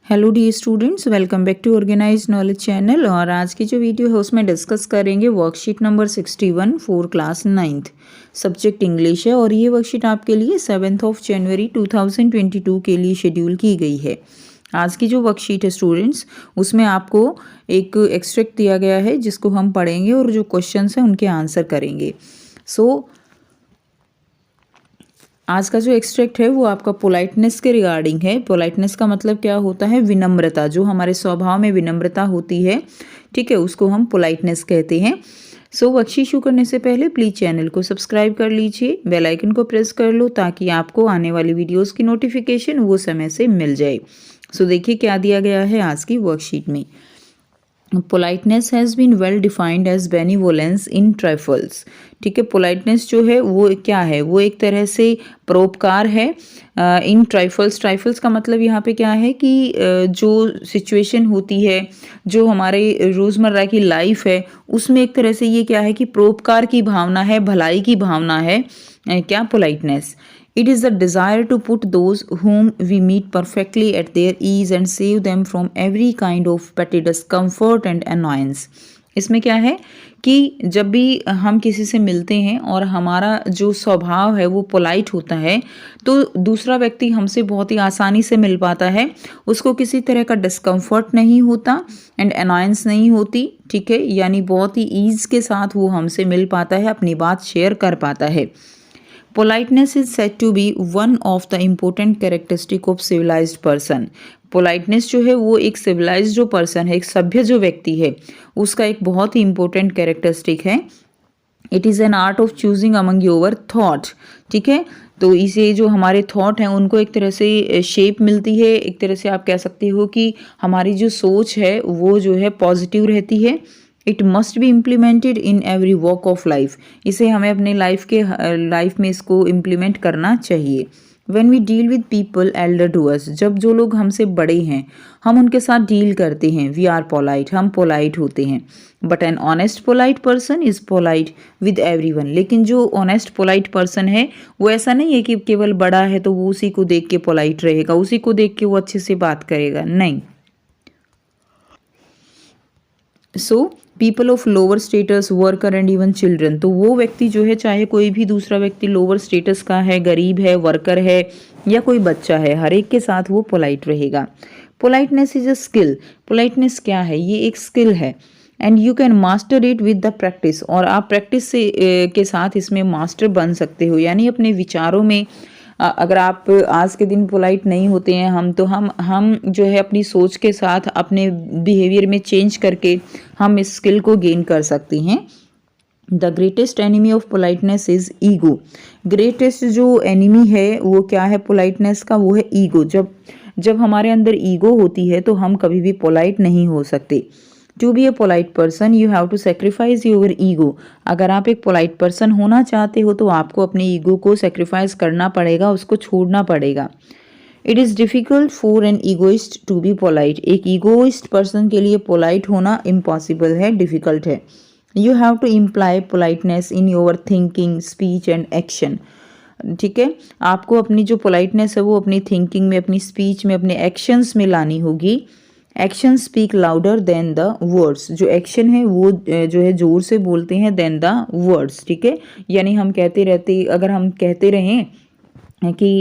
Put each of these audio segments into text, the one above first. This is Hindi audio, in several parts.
Hello dear students, welcome back to organize knowledge channel. और आज की जो वीडियो है उसमें डिस्कस करेंगे worksheet number 61 for class 9th, subject English है। और ये वर्कशीट आपके लिए 7 जनवरी 2022 के लिए शेड्यूल की गई है। आज की जो वर्कशीट है स्टूडेंट्स, उसमें आपको एक एक्सट्रैक्ट दिया गया है जिसको हम पढ़ेंगे और जो क्वेश्चंस हैं उनके आंसर करेंगे। आज का जो एक्सट्रैक्ट है वो आपका पोलाइटनेस के रिगार्डिंग है। पोलाइटनेस का मतलब क्या होता है? विनम्रता। जो हमारे स्वभाव में विनम्रता होती है, ठीक है, उसको हम पोलाइटनेस कहते हैं। वर्कशीट शुरू करने से पहले प्लीज़ चैनल को सब्सक्राइब कर लीजिए, बेल आइकन को प्रेस कर लो ताकि आपको आने वाली वीडियोस की नोटिफिकेशन वो समय से मिल जाए। देखिए क्या दिया गया है आज की वर्कशीट में। Politeness has been well defined as benevolence in trifles. ठीक है, पोलाइटनेस जो है वो क्या है? वो एक तरह से परोपकार है इन ट्राइफल्स। ट्राइफल्स का मतलब यहाँ पे क्या है कि जो सिचुएशन होती है, जो हमारे रोज़मर्रा की लाइफ है, उसमें एक तरह से ये क्या है कि परोपकार की भावना है, भलाई की भावना है। क्या? Politeness. It is the desire to put those whom we meet perfectly at their ease and save them from every kind of petty discomfort and annoyance. इसमें क्या है कि जब भी हम किसी से मिलते हैं और हमारा जो स्वभाव है वो पोलाइट होता है, तो दूसरा व्यक्ति हमसे बहुत ही आसानी से मिल पाता है। उसको किसी तरह का डिस्कम्फर्ट नहीं होता एंड अनॉयंस नहीं होती। ठीक है, यानी बहुत ही ईज के साथ वो हमसे मिल पाता है, अपनी बात शेयर कर पाता है। Politeness is said to be one of the important characteristic of civilized person. Politeness जो है वो एक सिविलाइज्ड जो पर्सन है, एक सभ्य जो व्यक्ति है, उसका एक बहुत ही इंपॉर्टेंट कैरेक्टरिस्टिक है। It is an art of choosing among your thought. ठीक है, तो इसे जो हमारे थॉट हैं उनको एक तरह से शेप मिलती है। एक तरह से आप कह सकते हो कि हमारी जो सोच है वो जो है पॉजिटिव रहती है। It must be implemented in every walk of life. इसे हमें अपने लाइफ में इसको इम्प्लीमेंट करना चाहिए। When we deal with people elder to us, जब जो लोग हमसे बड़े हैं हम उनके साथ डील करते हैं, वी आर पोलाइट, हम पोलाइट होते हैं। But N honest polite person is polite with every one. लेकिन जो ऑनेस्ट पोलाइट पर्सन है वो ऐसा नहीं है कि केवल बड़ा है तो वो उसी को देख के पोलाइट रहेगा, उसी को देख के वो अच्छे से बात करेगा, नहीं। People of lower status, worker and even children, तो वो व्यक्ति जो है, चाहे कोई भी दूसरा व्यक्ति लोअर स्टेटस का है, गरीब है, वर्कर है या कोई बच्चा है, हर एक के साथ वो पोलाइट रहेगा। Politeness is a skill. Politeness क्या है? ये एक स्किल है and you can master it with the practice. और आप प्रैक्टिस से के साथ इसमें मास्टर बन सकते हो, यानी अपने विचारों में अगर आप आज के दिन पोलाइट नहीं होते हैं हम जो है अपनी सोच के साथ अपने बिहेवियर में चेंज करके हम इस स्किल को गेन कर सकते हैं। The greatest enemy of politeness is ego. Greatest जो एनिमी है वो क्या है पोलाइटनेस का? वो है ईगो। जब हमारे अंदर ईगो होती है तो हम कभी भी पोलाइट नहीं हो सकते। To be a polite person you have to sacrifice your ego. अगर आप एक पोलाइट पर्सन होना चाहते हो तो आपको अपने ईगो को सेक्रीफाइस करना पड़ेगा, उसको छोड़ना पड़ेगा। It is difficult for an egoist to be polite. एक ईगोइस्ट पर्सन के लिए पोलाइट होना इम्पॉसिबल है, डिफ़िकल्ट है। You have to imply politeness in your thinking, speech and action. ठीक है, आपको अपनी जो पोलाइटनेस है वो अपनी थिंकिंग में, अपनी स्पीच में, अपने एक्शंस में लानी होगी। Action speak louder than the words. जो एक्शन है वो जो है जोर से बोलते हैं देन द वर्ड्स। ठीक है, यानी अगर हम कहते रहें कि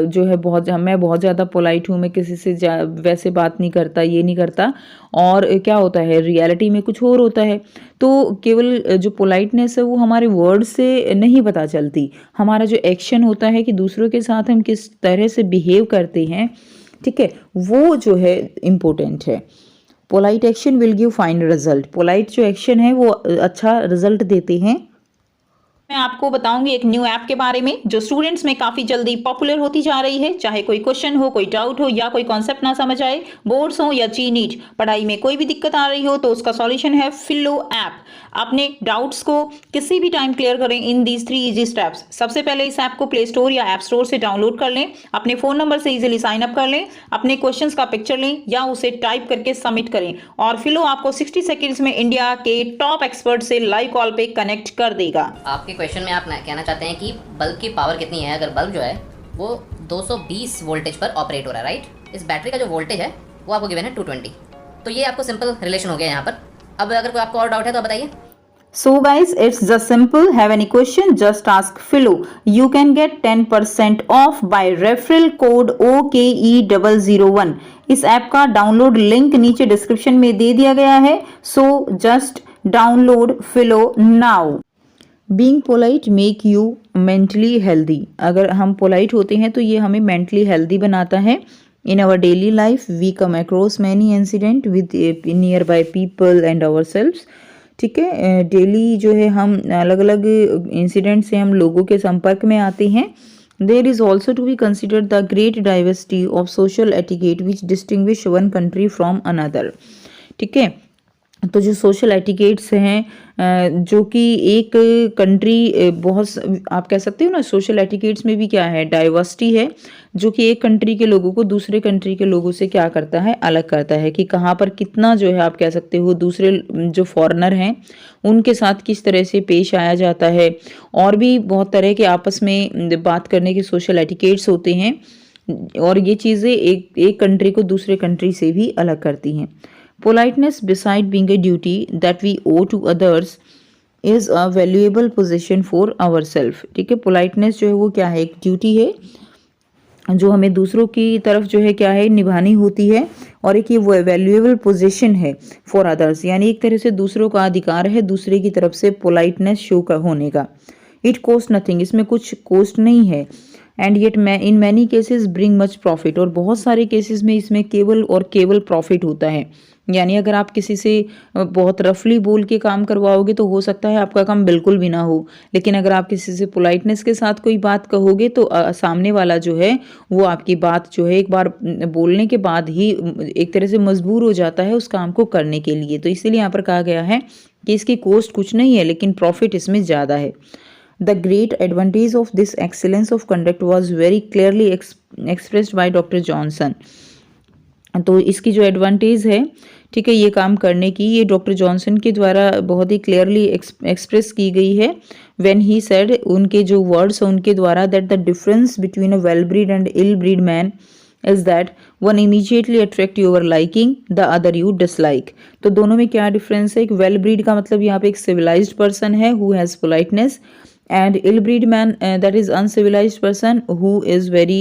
जो है मैं बहुत ज़्यादा पोलाइट हूँ, मैं किसी से वैसे बात नहीं करता, ये नहीं करता, और क्या होता है रियलिटी में कुछ और होता है। तो केवल जो पोलाइटनेस है वो हमारे वर्ड से नहीं पता चलती, हमारा जो एक्शन होता है कि दूसरों के साथ हम किस तरह से बिहेव करते हैं, ठीक है, वो जो है इम्पोर्टेंट है। Polite action will give fine result. Polite जो एक्शन है वो अच्छा रिजल्ट देते हैं। मैं आपको बताऊंगी एक न्यू ऐप के बारे में जो स्टूडेंट्स में काफी जल्दी पॉपुलर होती जा रही है। चाहे कोई क्वेश्चन हो, कोई डाउट हो या कोई कॉन्सेप्ट ना समझ आए, बोर्ड्स हो या जी नीट, पढ़ाई में कोई भी दिक्कत आ रही हो तो उसका सॉल्यूशन है फिलो ऐप। अपने डाउट्स को किसी भी टाइम क्लियर करें इन दीज 3 इजी स्टेप्स। सबसे पहले इस ऐप को प्ले स्टोर या ऐप स्टोर से डाउनलोड कर लें, अपने फोन नंबर से इजीली साइन अप कर लें, अपने क्वेश्चंस का पिक्चर लें या उसे टाइप करके सबमिट करें और फिलो आपको 60 सेकेंड्स में इंडिया के टॉप एक्सपर्ट से लाइव कॉल पे कनेक्ट कर देगा। आपके क्वेश्चन में आप कहना चाहते हैं कि बल्ब की पावर कितनी है। अगर बल्ब जो है वो 220 वोल्टेज पर ऑपरेट हो रहा है, राइट। इस बैटरी का जो वोल्टेज है वो आपको गिवन है 220। तो ये आपको सिंपल रिलेशन हो गया यहाँ पर। अब अगर कोई आपको और डाउट है तो बताइए। So guys, it's just simple. Have any question? Just ask Philo. You can get 10% off by referral code OKE001. इस ऐप का डाउनलोड लिंक नीचे डिस्क्रिप्शन में दे दिया गया है. So just download Philo now. Being polite make you mentally healthy. अगर हम polite होते हैं तो ये हमें mentally healthy बनाता है. In our daily life, we come across many incidents with nearby people and ourselves. ठीक है, डेली जो है हम अलग अलग इंसिडेंट से हम लोगों के संपर्क में आते हैं. There is also to be consider the great diversity of social etiquette which distinguish one country from another. ठीक है, तो जो सोशल एटिकेट्स हैं जो कि एक कंट्री बहुत आप कह सकते हो ना, सोशल एटिकेट्स में भी क्या है, डाइवर्सिटी है जो कि एक कंट्री के लोगों को दूसरे कंट्री के लोगों से क्या करता है, अलग करता है. कि कहाँ पर कितना जो है आप कह सकते हो दूसरे जो फॉरेनर हैं उनके साथ किस तरह से पेश आया जाता है. और भी बहुत तरह के आपस में बात करने के सोशल एटिकेट्स होते हैं और ये चीज़ें एक कंट्री को दूसरे कंट्री से भी अलग करती हैं. Politeness, beside being a duty that we owe to others, is a valuable position for ourselves. ठीक है, पोलाइटनेस जो है वो क्या है, एक ड्यूटी है जो हमें दूसरों की तरफ जो है क्या है निभानी होती है, और एक ये वैल्यूएबल पोजीशन है फॉर अदर्स, यानी एक तरह से दूसरों का अधिकार है दूसरे की तरफ से पोलाइटनेस शो का होने का. इट कॉस्ट नथिंग, इसमें कुछ कॉस्ट नहीं है. And yet in many cases bring much profit, और बहुत सारे केसेस में इसमें केवल और केवल प्रॉफिट होता है. यानी अगर आप किसी से बहुत रफली बोल के काम करवाओगे तो हो सकता है आपका काम बिल्कुल भी ना हो, लेकिन अगर आप किसी से पोलाइटनेस के साथ कोई बात कहोगे तो सामने वाला जो है वो आपकी बात जो है एक बार बोलने के बाद ही एक तरह से मजबूर हो जाता है उस काम को करने के लिए. तो इसीलिए यहाँ पर कहा गया है कि इसकी कॉस्ट कुछ नहीं है लेकिन प्रॉफिट इसमें ज़्यादा है. The great advantage of this excellence of conduct was very clearly expressed by Dr. Johnson. तो इसकी जो एडवांटेज है, ठीक है, ये काम करने की, ये डॉक्टर जॉनसन के द्वारा बहुत ही क्लियरली एक्सप्रेस की गई है. व्हेन ही सेड, उनके जो वर्ड्स हैं उनके द्वारा, that the difference between a well bred and ill bred man is that one immediately attract your liking, the other you dislike. तो दोनों में क्या डिफरेंस है? एक वेल ब्रीड का मतलब यहाँ पे एक सिविलाइज्ड पर्सन है who has politeness, and ill-bred man that is uncivilized person who is very,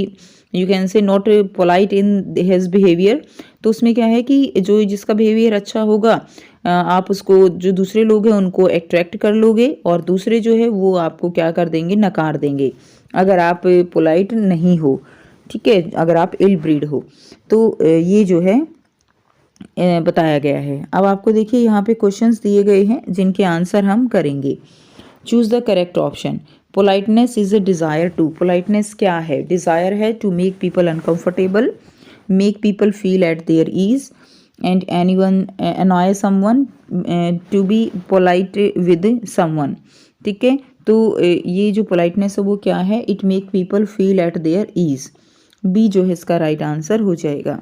you can say, not polite in his behavior. तो उसमें क्या है कि जो जिसका बिहेवियर अच्छा होगा आप उसको, जो दूसरे लोग हैं उनको अट्रैक्ट कर लोगे, और दूसरे जो है वो आपको क्या कर देंगे, नकार देंगे अगर आप पोलाइट नहीं हो. ठीक है, अगर आप इल ब्रीड हो. तो ये जो है बताया गया है. अब आपको देखिए यहाँ पे क्वेश्चंस दिए गए हैं जिनके आंसर हम करेंगे. Choose the correct option. Politeness is a desire to. Politeness क्या है? डिज़ायर है to make people uncomfortable, make people feel at their ease, and anyone annoy someone, to be polite with someone. ठीक है, तो ये जो पोलाइटनेस है वो क्या है? It make people feel at their ease. B जो है इसका राइट आंसर हो जाएगा.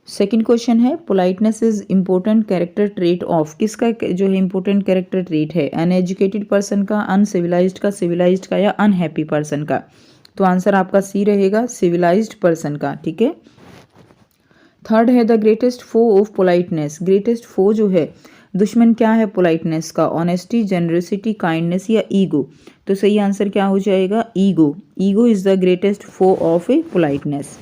सेकेंड क्वेश्चन है, politeness is important character trait of. किसका जो है इम्पोर्टेंट कैरेक्टर ट्रेट है? अनएजुकेटेड पर्सन का, अनसिविलाइज्ड का, सिविलाइज्ड का, या अनहैप्पी पर्सन का? तो आंसर आपका सी रहेगा, सिविलाइज्ड पर्सन का. ठीक है. थर्ड है, the greatest foe of politeness. Greatest foe जो है, दुश्मन क्या है पोलाइटनेस का? ऑनेस्टी, जेनरसिटी, काइंडनेस, या ईगो? तो सही आंसर क्या हो जाएगा? Ego. Ego is the greatest foe of a politeness.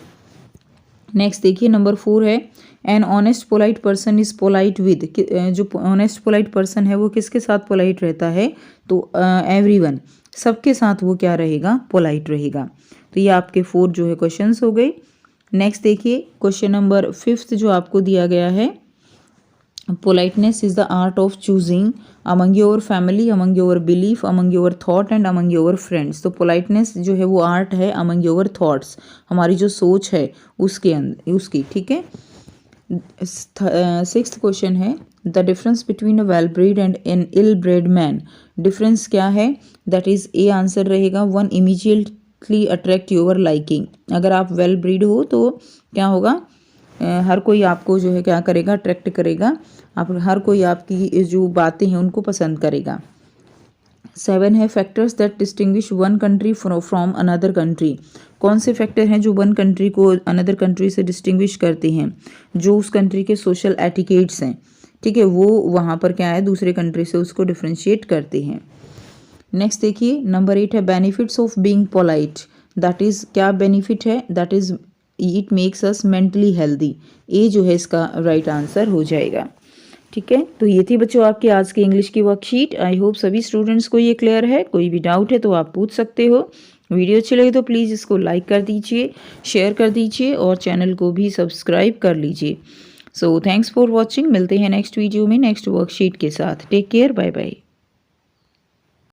Next देखिए, नंबर 4 है, an honest polite person is polite with. जो ऑनेस्ट पोलाइट पर्सन है वो किसके साथ पोलाइट रहता है? तो एवरीवन, सबके साथ वो क्या रहेगा? पोलाइट रहेगा. तो ये आपके 4 जो है क्वेश्चंस हो गए. नेक्स्ट देखिए, क्वेश्चन नंबर 5 जो आपको दिया गया है, politeness is the art of choosing among your family, among your belief, among your thought and among your friends. तो पोलाइटनेस जो है वो आर्ट है अमंग योर थॉट्स, हमारी जो सोच है उसके अंदर उसकी. ठीक है. 6th क्वेश्चन है, the difference between a well bred and an ill bred man. Difference क्या है? दैट इज ए आंसर रहेगा, one immediately attract your liking. अगर आप वेल ब्रीड हो तो क्या होगा? हर कोई आपको जो है क्या करेगा? अट्रैक्ट करेगा. आप हर कोई आपकी जो बातें हैं उनको पसंद करेगा. 7 है, factors that distinguish one country from another country. कौन से फैक्टर हैं जो वन कंट्री को अनदर कंट्री से डिस्टिंग्विश करते हैं, जो उस कंट्री के सोशल एटिकेट्स हैं, ठीक है, वो वहाँ पर क्या है दूसरे कंट्री से उसको डिफ्रेंशिएट करते हैं। नेक्स्ट देखिए नंबर 8 है benefits of being polite, that is क्या बेनिफिट है, that is it makes us mentally healthy. ए जो है इसका राइट आंसर हो जाएगा। ठीक है, तो ये थी बच्चों आपके आज की इंग्लिश की वर्कशीट। आई होप सभी स्टूडेंट्स को ये क्लियर है। कोई भी डाउट है तो आप पूछ सकते हो। वीडियो अच्छी लगे तो प्लीज़ इसको लाइक कर दीजिए, शेयर कर दीजिए और चैनल को भी सब्सक्राइब कर लीजिए। So thanks for watching. मिलते हैं नेक्स्ट वीडियो में नेक्स्ट वर्कशीट के साथ। Take care, bye bye.